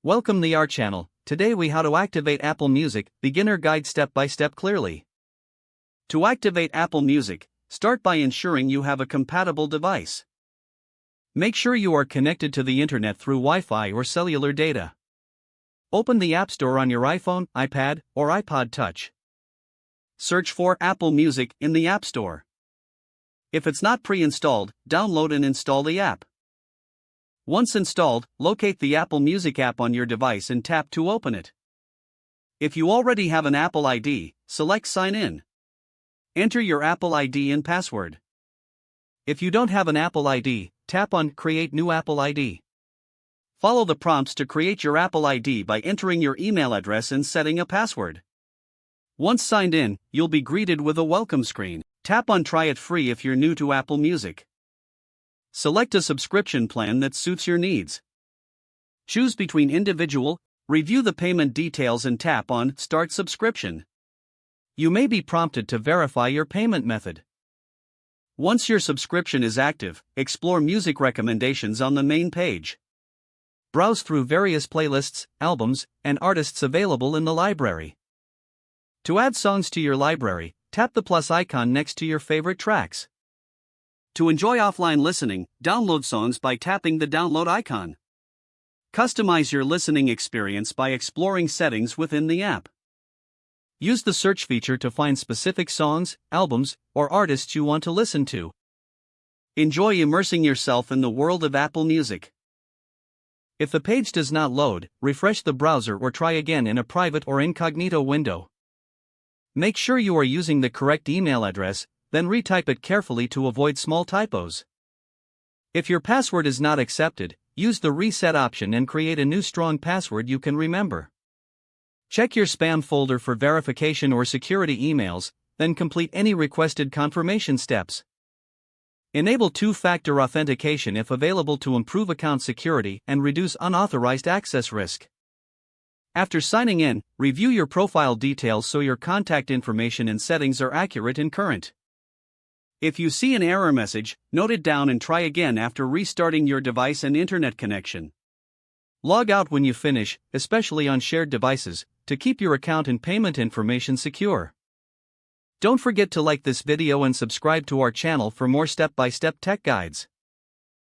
Welcome to our channel. Today we how to activate Apple Music, beginner guide step by step clearly. To activate Apple Music, start by ensuring you have a compatible device. Make sure you are connected to the internet through Wi-Fi or cellular data. Open the App Store on your iPhone, iPad, or iPod Touch. Search for Apple Music in the App Store. If it's not pre-installed, download and install the app. Once installed, locate the Apple Music app on your device and tap to open it. If you already have an Apple ID, select Sign In. Enter your Apple ID and password. If you don't have an Apple ID, tap on Create New Apple ID. Follow the prompts to create your Apple ID by entering your email address and setting a password. Once signed in, you'll be greeted with a welcome screen. Tap on Try It Free if you're new to Apple Music. Select a subscription plan that suits your needs. Choose between individual, review the payment details and tap on Start Subscription. You may be prompted to verify your payment method. Once your subscription is active, explore music recommendations on the main page. Browse through various playlists, albums, and artists available in the library. To add songs to your library, tap the plus icon next to your favorite tracks. To enjoy offline listening, download songs by tapping the download icon. Customize your listening experience by exploring settings within the app. Use the search feature to find specific songs, albums, or artists you want to listen to. Enjoy immersing yourself in the world of Apple Music. If the page does not load, refresh the browser or try again in a private or incognito window. Make sure you are using the correct email address, then retype it carefully to avoid small typos. If your password is not accepted, use the reset option and create a new strong password you can remember. Check your spam folder for verification or security emails, then complete any requested confirmation steps. Enable two-factor authentication if available to improve account security and reduce unauthorized access risk. After signing in, review your profile details so your contact information and settings are accurate and current. If you see an error message, note it down and try again after restarting your device and internet connection. Log out when you finish, especially on shared devices, to keep your account and payment information secure. Don't forget to like this video and subscribe to our channel for more step-by-step tech guides.